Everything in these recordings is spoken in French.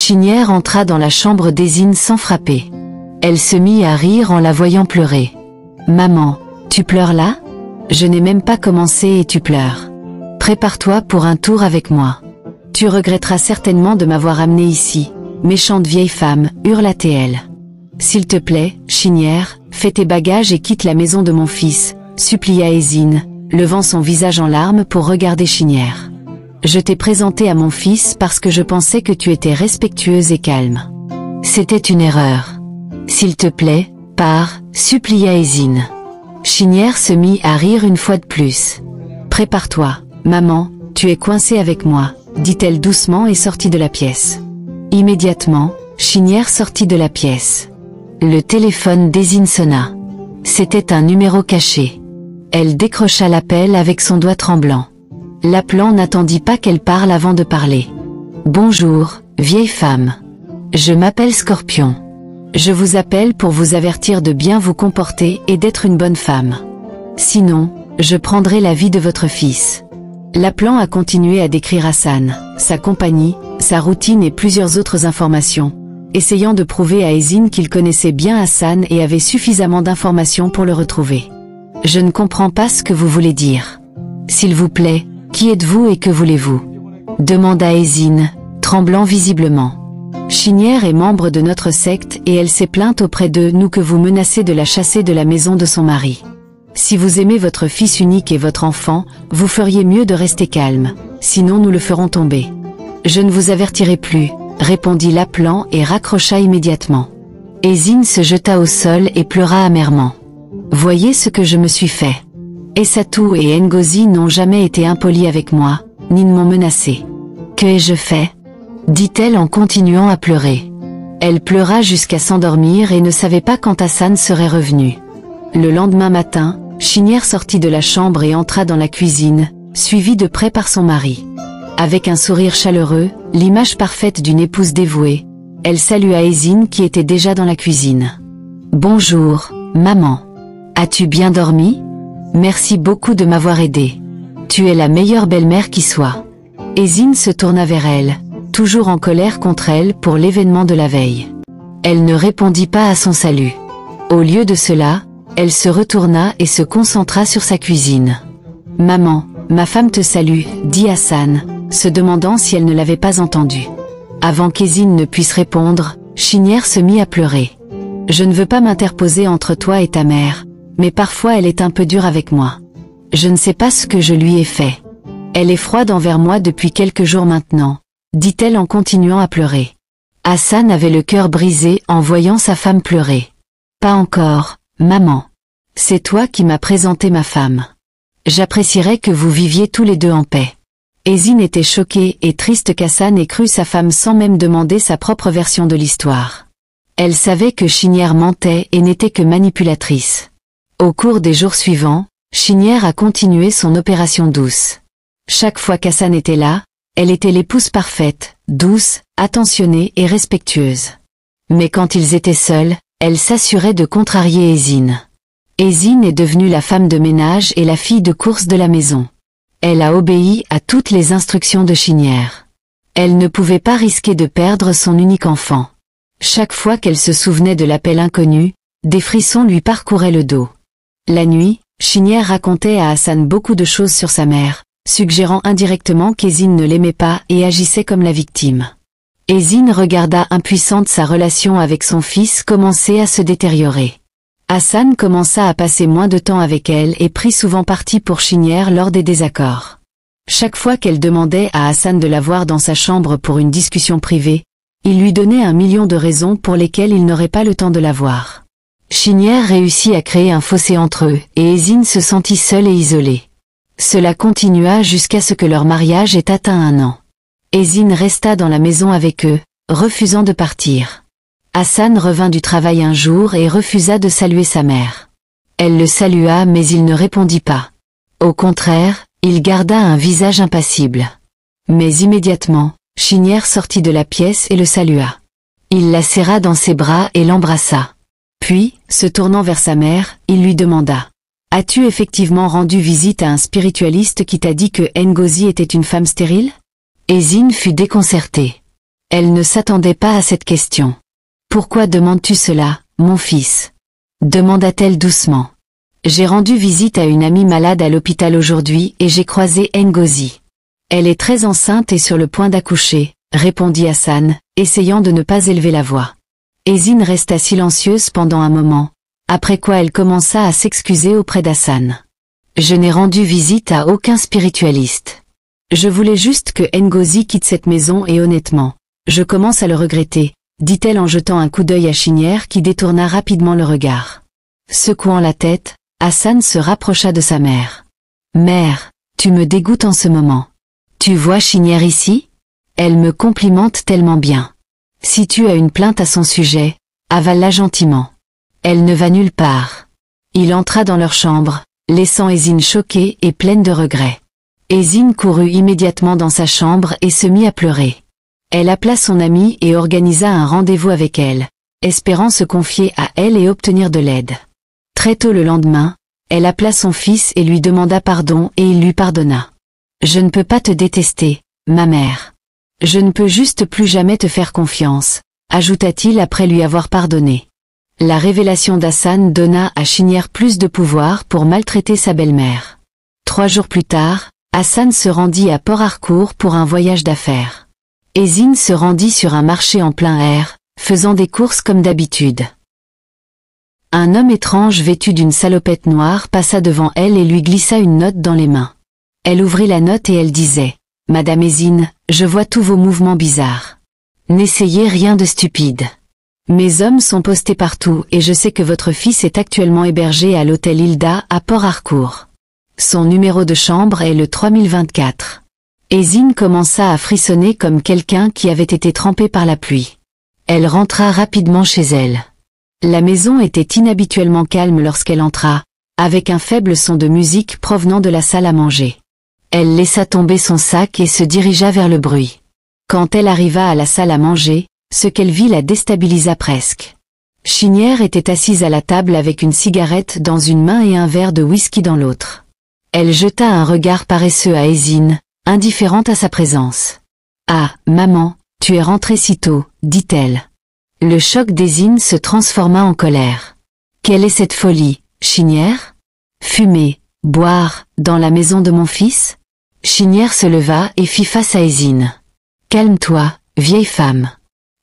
Chinière entra dans la chambre d'Ezine sans frapper. Elle se mit à rire en la voyant pleurer. « Maman, tu pleures là? Je n'ai même pas commencé et tu pleures. Prépare-toi pour un tour avec moi. Tu regretteras certainement de m'avoir amenée ici, méchante vieille femme, hurla-t-elle. S'il te plaît, Chinière, fais tes bagages et quitte la maison de mon fils, supplia Ezine, levant son visage en larmes pour regarder Chinière. Je t'ai présenté à mon fils parce que je pensais que tu étais respectueuse et calme. C'était une erreur. S'il te plaît, pars, supplia Ezine. Chinière se mit à rire une fois de plus. Prépare-toi, maman, tu es coincée avec moi, dit-elle doucement et sortit de la pièce. Immédiatement, Chinière sortit de la pièce. Le téléphone d'Ezine sonna. C'était un numéro caché. Elle décrocha l'appel avec son doigt tremblant. L'appelant n'attendit pas qu'elle parle avant de parler. « Bonjour, vieille femme. Je m'appelle Scorpion. Je vous appelle pour vous avertir de bien vous comporter et d'être une bonne femme. Sinon, je prendrai la vie de votre fils. » L'appelant a continué à décrire Hassan, sa compagnie, sa routine et plusieurs autres informations, essayant de prouver à Ezine qu'il connaissait bien Hassan et avait suffisamment d'informations pour le retrouver. « Je ne comprends pas ce que vous voulez dire. S'il vous plaît, qui êtes-vous et que voulez-vous » demanda Ezine, tremblant visiblement. « Chinière est membre de notre secte et elle s'est plainte auprès de nous que vous menacez de la chasser de la maison de son mari. Si vous aimez votre fils unique et votre enfant, vous feriez mieux de rester calme, sinon nous le ferons tomber. »« Je ne vous avertirai plus, » répondit l'appelant et raccrocha immédiatement. Ezine se jeta au sol et pleura amèrement. « Voyez ce que je me suis fait. Essatou et Ngozi n'ont jamais été impolis avec moi, ni ne m'ont menacé. Que ai-je fait ?» dit-elle en continuant à pleurer. Elle pleura jusqu'à s'endormir et ne savait pas quand Hassan serait revenu. Le lendemain matin, Chinière sortit de la chambre et entra dans la cuisine, suivie de près par son mari. Avec un sourire chaleureux, l'image parfaite d'une épouse dévouée, elle salua Ezine qui était déjà dans la cuisine. « Bonjour, maman. As-tu bien dormi? Merci beaucoup de m'avoir aidée. Tu es la meilleure belle-mère qui soit. » Ezine se tourna vers elle, toujours en colère contre elle pour l'événement de la veille. Elle ne répondit pas à son salut. Au lieu de cela, elle se retourna et se concentra sur sa cuisine. « Maman, ma femme te salue, » dit Hassan, se demandant si elle ne l'avait pas entendu. Avant qu'Ezine ne puisse répondre, Chinière se mit à pleurer. « Je ne veux pas m'interposer entre toi et ta mère, mais parfois elle est un peu dure avec moi. Je ne sais pas ce que je lui ai fait. Elle est froide envers moi depuis quelques jours maintenant, » dit-elle en continuant à pleurer. Hassan avait le cœur brisé en voyant sa femme pleurer. « Pas encore, maman. C'est toi qui m'as présenté ma femme. J'apprécierais que vous viviez tous les deux en paix. » Ezine était choquée et triste qu'Hassan ait cru sa femme sans même demander sa propre version de l'histoire. Elle savait que Chinière mentait et n'était que manipulatrice. Au cours des jours suivants, Chinière a continué son opération douce. Chaque fois qu'Hassan était là, elle était l'épouse parfaite, douce, attentionnée et respectueuse. Mais quand ils étaient seuls, elle s'assurait de contrarier Ezine. Ezine est devenue la femme de ménage et la fille de course de la maison. Elle a obéi à toutes les instructions de Chinière. Elle ne pouvait pas risquer de perdre son unique enfant. Chaque fois qu'elle se souvenait de l'appel inconnu, des frissons lui parcouraient le dos. La nuit, Chinière racontait à Hassan beaucoup de choses sur sa mère, suggérant indirectement qu'Ezine ne l'aimait pas et agissait comme la victime. Ezine regarda impuissante sa relation avec son fils commencer à se détériorer. Hassan commença à passer moins de temps avec elle et prit souvent parti pour Chinière lors des désaccords. Chaque fois qu'elle demandait à Hassan de la voir dans sa chambre pour une discussion privée, il lui donnait 1 million de raisons pour lesquelles il n'aurait pas le temps de la voir. Chinière réussit à créer un fossé entre eux et Ezine se sentit seule et isolée. Cela continua jusqu'à ce que leur mariage ait atteint 1 an. Ezine resta dans la maison avec eux, refusant de partir. Hassan revint du travail un jour et refusa de saluer sa mère. Elle le salua mais il ne répondit pas. Au contraire, il garda un visage impassible. Mais immédiatement, Chinière sortit de la pièce et le salua. Il la serra dans ses bras et l'embrassa. Puis, se tournant vers sa mère, il lui demanda « As-tu effectivement rendu visite à un spiritualiste qui t'a dit que Ngozi était une femme stérile ?» Ezine fut déconcertée. Elle ne s'attendait pas à cette question. « Pourquoi demandes-tu cela, mon fils ?» demanda-t-elle doucement. « J'ai rendu visite à une amie malade à l'hôpital aujourd'hui et j'ai croisé Ngozi. Elle est très enceinte et sur le point d'accoucher, » répondit Hassan, essayant de ne pas élever la voix. Ezzine resta silencieuse pendant un moment, après quoi elle commença à s'excuser auprès d'Hassan. « Je n'ai rendu visite à aucun spiritualiste. Je voulais juste que Ngozi quitte cette maison et honnêtement, je commence à le regretter, » dit-elle en jetant un coup d'œil à Chinière qui détourna rapidement le regard. Secouant la tête, Hassan se rapprocha de sa mère. « Mère, tu me dégoûtes en ce moment. Tu vois Chinière ici ? Elle me complimente tellement bien. Si tu as une plainte à son sujet, avale-la gentiment. Elle ne va nulle part. » Il entra dans leur chambre, laissant Ezzine choquée et pleine de regrets. Ezzine courut immédiatement dans sa chambre et se mit à pleurer. Elle appela son amie et organisa un rendez-vous avec elle, espérant se confier à elle et obtenir de l'aide. Très tôt le lendemain, elle appela son fils et lui demanda pardon et il lui pardonna. « Je ne peux pas te détester, ma mère. Je ne peux juste plus jamais te faire confiance, » ajouta-t-il après lui avoir pardonné. La révélation d'Hassan donna à Chinière plus de pouvoir pour maltraiter sa belle-mère. 3 jours plus tard, Hassan se rendit à Port Harcourt pour un voyage d'affaires. Ezzine se rendit sur un marché en plein air, faisant des courses comme d'habitude. Un homme étrange vêtu d'une salopette noire passa devant elle et lui glissa une note dans les mains. Elle ouvrit la note et elle disait « Madame Ezzine, je vois tous vos mouvements bizarres. N'essayez rien de stupide. Mes hommes sont postés partout et je sais que votre fils est actuellement hébergé à l'hôtel Hilda à Port Harcourt. Son numéro de chambre est le 3024. » Ezzine commença à frissonner comme quelqu'un qui avait été trempé par la pluie. Elle rentra rapidement chez elle. La maison était inhabituellement calme lorsqu'elle entra, avec un faible son de musique provenant de la salle à manger. Elle laissa tomber son sac et se dirigea vers le bruit. Quand elle arriva à la salle à manger, ce qu'elle vit la déstabilisa presque. Chinière était assise à la table avec une cigarette dans une main et un verre de whisky dans l'autre. Elle jeta un regard paresseux à Ezzine, indifférente à sa présence. « Ah, maman, tu es rentrée si tôt, » dit-elle. Le choc d'Ezzine se transforma en colère. « Quelle est cette folie, Chinière ? Fumer, boire, dans la maison de mon fils ?» Chinière se leva et fit face à Ezzine. « Calme-toi, vieille femme.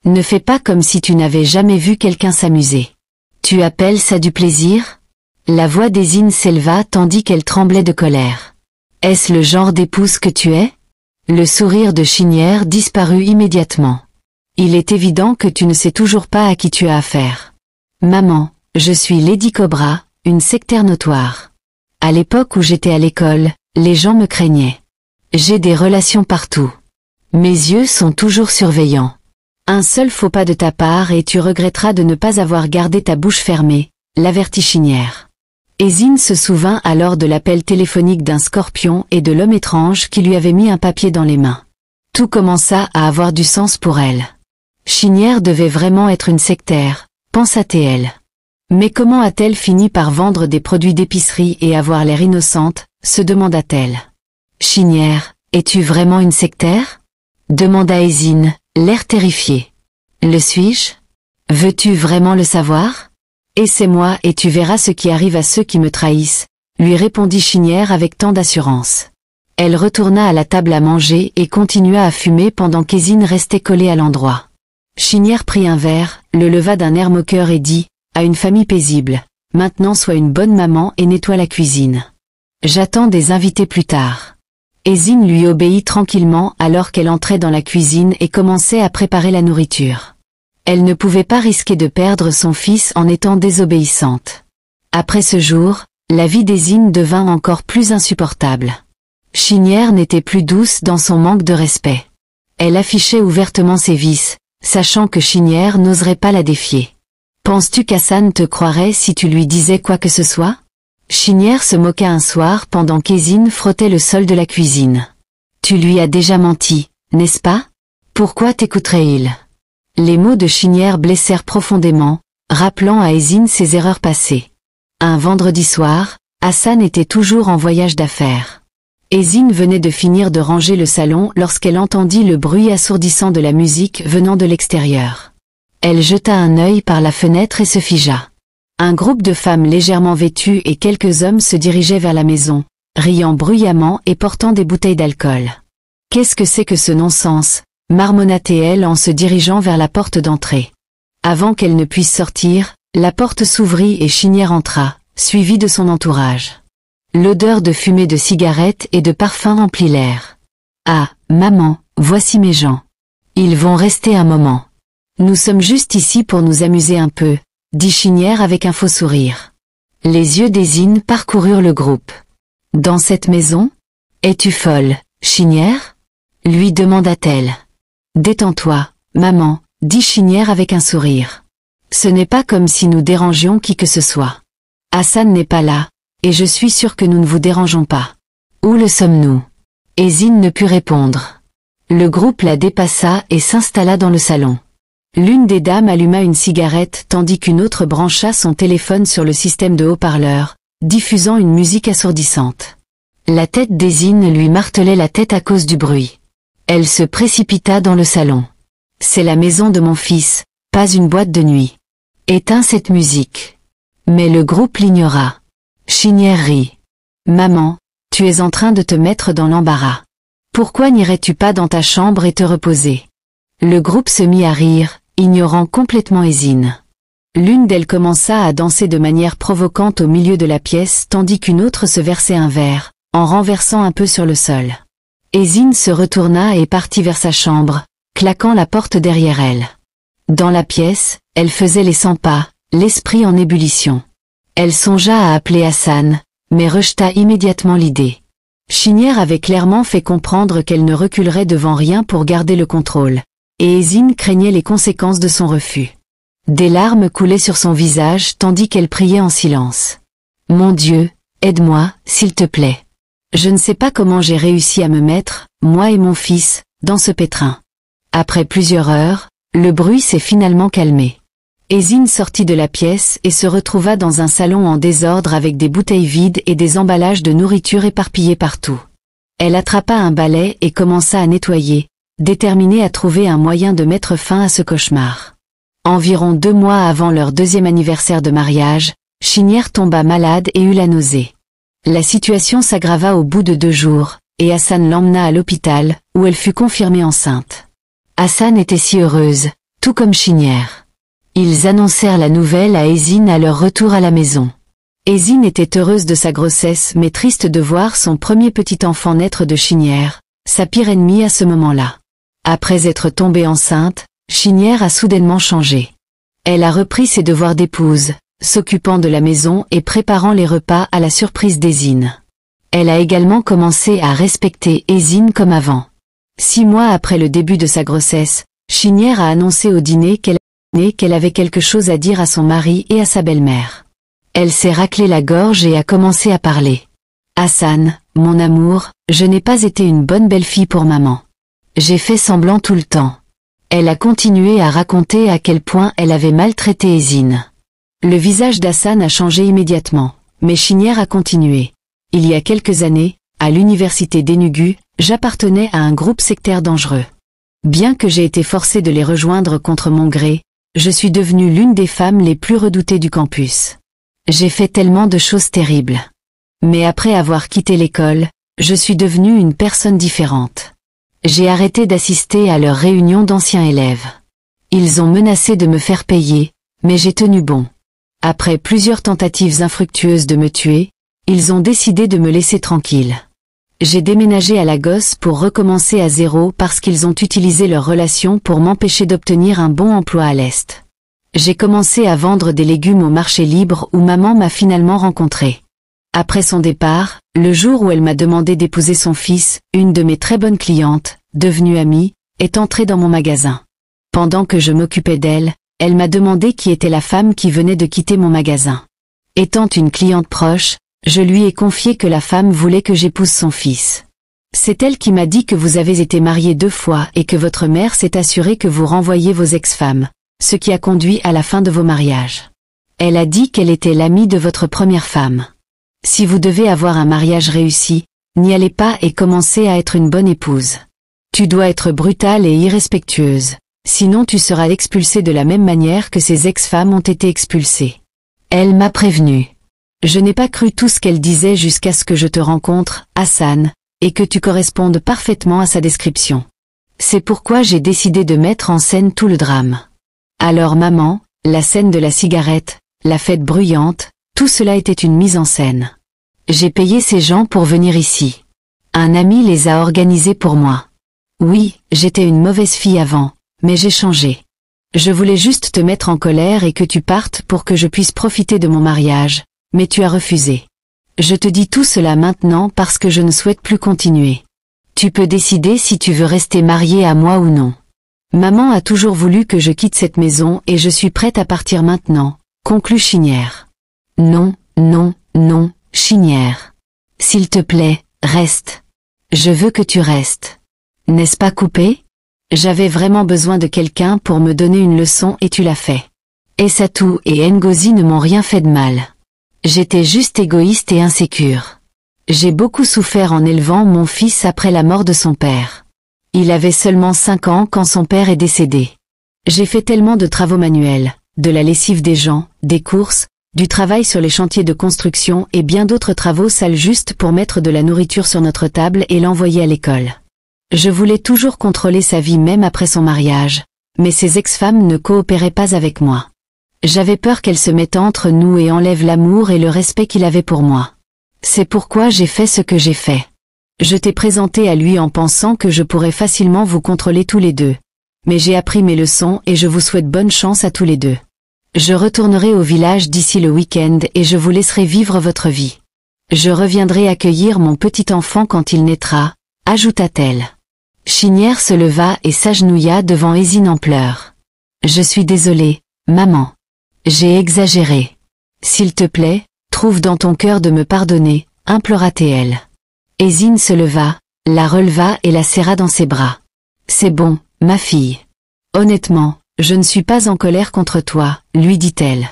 Ne fais pas comme si tu n'avais jamais vu quelqu'un s'amuser. Tu appelles ça du plaisir ?» La voix d'Ezzine s'éleva tandis qu'elle tremblait de colère. « Est-ce le genre d'épouse que tu es ?» Le sourire de Chinière disparut immédiatement. « Il est évident que tu ne sais toujours pas à qui tu as affaire. Maman, je suis Lady Cobra, une sectaire notoire. À l'époque où j'étais à l'école, les gens me craignaient. J'ai des relations partout. Mes yeux sont toujours surveillants. Un seul faux pas de ta part et tu regretteras de ne pas avoir gardé ta bouche fermée, » l'avertit Chinière. Ezzine se souvint alors de l'appel téléphonique d'un scorpion et de l'homme étrange qui lui avait mis un papier dans les mains. Tout commença à avoir du sens pour elle. Chinière devait vraiment être une sectaire, pensa-t-elle. Mais comment a-t-elle fini par vendre des produits d'épicerie et avoir l'air innocente, se demanda-t-elle. Chinière, es-tu vraiment une sectaire ? Demanda Ezzine, l'air terrifié. Le suis-je ? Veux-tu vraiment le savoir ? Essaie-moi et tu verras ce qui arrive à ceux qui me trahissent, lui répondit Chinière avec tant d'assurance. Elle retourna à la table à manger et continua à fumer pendant qu'Ezzine restait collée à l'endroit. Chinière prit un verre, le leva d'un air moqueur et dit, à une famille paisible, « Maintenant sois une bonne maman et nettoie la cuisine. J'attends des invités plus tard. » Ezzine lui obéit tranquillement alors qu'elle entrait dans la cuisine et commençait à préparer la nourriture. Elle ne pouvait pas risquer de perdre son fils en étant désobéissante. Après ce jour, la vie d'Ezzine devint encore plus insupportable. Chinière n'était plus douce dans son manque de respect. Elle affichait ouvertement ses vices, sachant que Chinière n'oserait pas la défier. « Penses-tu qu'Hassan te croirait si tu lui disais quoi que ce soit ?» Chinière se moqua un soir pendant qu'Ezzine frottait le sol de la cuisine. « Tu lui as déjà menti, n'est-ce pas ? Pourquoi t'écouterait-il » Les mots de Chinière blessèrent profondément, rappelant à Ezzine ses erreurs passées. Un vendredi soir, Hassan était toujours en voyage d'affaires. Ezzine venait de finir de ranger le salon lorsqu'elle entendit le bruit assourdissant de la musique venant de l'extérieur. Elle jeta un œil par la fenêtre et se figea. Un groupe de femmes légèrement vêtues et quelques hommes se dirigeaient vers la maison, riant bruyamment et portant des bouteilles d'alcool. « Qu'est-ce que c'est que ce non-sens » marmonna-t-elle en se dirigeant vers la porte d'entrée. Avant qu'elle ne puisse sortir, la porte s'ouvrit et Chinière entra, suivie de son entourage. L'odeur de fumée de cigarettes et de parfum remplit l'air. « Ah, maman, voici mes gens. Ils vont rester un moment. Nous sommes juste ici pour nous amuser un peu, » dit Chinière avec un faux sourire. Les yeux d'Ezzine parcoururent le groupe. « Dans cette maison? Es-tu folle, Chinière ?» lui demanda-t-elle. « Détends-toi, maman, » dit Chinière avec un sourire. « Ce n'est pas comme si nous dérangions qui que ce soit. Hassan n'est pas là, et je suis sûre que nous ne vous dérangeons pas. Où le sommes-nous » Ezzine ne put répondre. Le groupe la dépassa et s'installa dans le salon. L'une des dames alluma une cigarette tandis qu'une autre brancha son téléphone sur le système de haut-parleur, diffusant une musique assourdissante. La tête d'Ezzine lui martelait la tête à cause du bruit. Elle se précipita dans le salon. « C'est la maison de mon fils, pas une boîte de nuit. Éteins cette musique. » Mais le groupe l'ignora. Chinière rit. « Maman, tu es en train de te mettre dans l'embarras. Pourquoi n'irais-tu pas dans ta chambre et te reposer ?» Le groupe se mit à rire, ignorant complètement Ezzine. L'une d'elles commença à danser de manière provocante au milieu de la pièce tandis qu'une autre se versait un verre, en renversant un peu sur le sol. Ezzine se retourna et partit vers sa chambre, claquant la porte derrière elle. Dans la pièce, elle faisait les 100 pas, l'esprit en ébullition. Elle songea à appeler Hassan, mais rejeta immédiatement l'idée. Chinière avait clairement fait comprendre qu'elle ne reculerait devant rien pour garder le contrôle, et Ezzine craignait les conséquences de son refus. Des larmes coulaient sur son visage tandis qu'elle priait en silence. « Mon Dieu, aide-moi, s'il te plaît. Je ne sais pas comment j'ai réussi à me mettre, moi et mon fils, dans ce pétrin. » Après plusieurs heures, le bruit s'est finalement calmé. Ezzine sortit de la pièce et se retrouva dans un salon en désordre avec des bouteilles vides et des emballages de nourriture éparpillés partout. Elle attrapa un balai et commença à nettoyer, déterminée à trouver un moyen de mettre fin à ce cauchemar. Environ 2 mois avant leur 2e anniversaire de mariage, Chinière tomba malade et eut la nausée. La situation s'aggrava au bout de 2 jours, et Hassan l'emmena à l'hôpital, où elle fut confirmée enceinte. Hassan était si heureuse, tout comme Chinière. Ils annoncèrent la nouvelle à Ezzine à leur retour à la maison. Ezzine était heureuse de sa grossesse mais triste de voir son premier petit enfant naître de Chinière, sa pire ennemie à ce moment-là. Après être tombée enceinte, Chinière a soudainement changé. Elle a repris ses devoirs d'épouse, s'occupant de la maison et préparant les repas à la surprise d'Ezzine. Elle a également commencé à respecter Ezzine comme avant. 6 mois après le début de sa grossesse, Chinière a annoncé au dîner qu'elle avait quelque chose à dire à son mari et à sa belle-mère. Elle s'est raclé la gorge et a commencé à parler. « Hassan, mon amour, je n'ai pas été une bonne belle-fille pour maman. J'ai fait semblant tout le temps. » Elle a continué à raconter à quel point elle avait maltraité Ezzine. Le visage d'Hassan a changé immédiatement, mais Chinière a continué. Il y a quelques années, à l'université d'Enugu, j'appartenais à un groupe sectaire dangereux. Bien que j'ai été forcée de les rejoindre contre mon gré, je suis devenue l'une des femmes les plus redoutées du campus. J'ai fait tellement de choses terribles. Mais après avoir quitté l'école, je suis devenue une personne différente. J'ai arrêté d'assister à leurs réunions d'anciens élèves. Ils ont menacé de me faire payer, mais j'ai tenu bon. Après plusieurs tentatives infructueuses de me tuer, ils ont décidé de me laisser tranquille. J'ai déménagé à Lagos pour recommencer à zéro parce qu'ils ont utilisé leur relation pour m'empêcher d'obtenir un bon emploi à l'Est. J'ai commencé à vendre des légumes au marché libre où maman m'a finalement rencontré. Après son départ, le jour où elle m'a demandé d'épouser son fils, une de mes très bonnes clientes, devenue amie, est entrée dans mon magasin. Pendant que je m'occupais d'elle, elle m'a demandé qui était la femme qui venait de quitter mon magasin. Étant une cliente proche, je lui ai confié que la femme voulait que j'épouse son fils. C'est elle qui m'a dit que vous avez été mariés 2 fois et que votre mère s'est assurée que vous renvoyiez vos ex-femmes, ce qui a conduit à la fin de vos mariages. Elle a dit qu'elle était l'amie de votre première femme. Si vous devez avoir un mariage réussi, N'y allez pas et commencez à être une bonne épouse. Tu dois être brutale et irrespectueuse, sinon tu seras expulsée de la même manière que ces ex-femmes ont été expulsées. Elle m'a prévenue. Je n'ai pas cru tout ce qu'elle disait jusqu'à ce que je te rencontre, Hassan, et que tu correspondes parfaitement à sa description. C'est pourquoi j'ai décidé de mettre en scène tout le drame. Alors maman, la scène de la cigarette, la fête bruyante, tout cela était une mise en scène. J'ai payé ces gens pour venir ici. Un ami les a organisés pour moi. Oui, j'étais une mauvaise fille avant, mais j'ai changé. Je voulais juste te mettre en colère et que tu partes pour que je puisse profiter de mon mariage, mais tu as refusé. Je te dis tout cela maintenant parce que je ne souhaite plus continuer. Tu peux décider si tu veux rester mariée à moi ou non. Maman a toujours voulu que je quitte cette maison et je suis prête à partir maintenant, conclut Chinière. Non, non, non, Chinière. S'il te plaît, reste. Je veux que tu restes. N'est-ce pas coupé? J'avais vraiment besoin de quelqu'un pour me donner une leçon et tu l'as fait. Essatou et Ngozi ne m'ont rien fait de mal. J'étais juste égoïste et insécure. J'ai beaucoup souffert en élevant mon fils après la mort de son père. Il avait seulement 5 ans quand son père est décédé. J'ai fait tellement de travaux manuels, de la lessive des gens, des courses, du travail sur les chantiers de construction et bien d'autres travaux sales juste pour mettre de la nourriture sur notre table et l'envoyer à l'école. Je voulais toujours contrôler sa vie même après son mariage, mais ces ex-femmes ne coopéraient pas avec moi. J'avais peur qu'elles se mettent entre nous et enlèvent l'amour et le respect qu'il avait pour moi. C'est pourquoi j'ai fait ce que j'ai fait. Je t'ai présenté à lui en pensant que je pourrais facilement vous contrôler tous les deux. Mais j'ai appris mes leçons et je vous souhaite bonne chance à tous les deux. Je retournerai au village d'ici le week-end et je vous laisserai vivre votre vie. Je reviendrai accueillir mon petit enfant quand il naîtra, ajouta-t-elle. Chinière se leva et s'agenouilla devant Ezzine en pleurs. Je suis désolée, maman. J'ai exagéré. S'il te plaît, trouve dans ton cœur de me pardonner, implora-t-elle. Ezzine se leva, la releva et la serra dans ses bras. C'est bon, ma fille. Honnêtement, je ne suis pas en colère contre toi, lui dit-elle.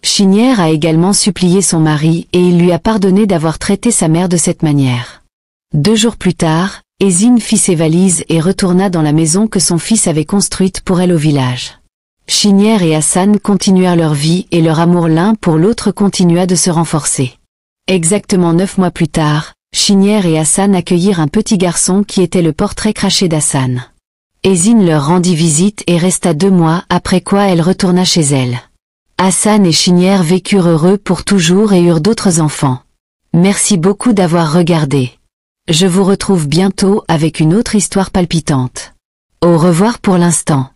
Chinière a également supplié son mari et il lui a pardonné d'avoir traité sa mère de cette manière. 2 jours plus tard, Ezzine fit ses valises et retourna dans la maison que son fils avait construite pour elle au village. Chinière et Hassan continuèrent leur vie et leur amour l'un pour l'autre continua de se renforcer. Exactement 9 mois plus tard, Chinière et Hassan accueillirent un petit garçon qui était le portrait craché d'Hassan. Ezzine leur rendit visite et resta 2 mois après quoi elle retourna chez elle. Hassan et Chinière vécurent heureux pour toujours et eurent d'autres enfants. Merci beaucoup d'avoir regardé. Je vous retrouve bientôt avec une autre histoire palpitante. Au revoir pour l'instant.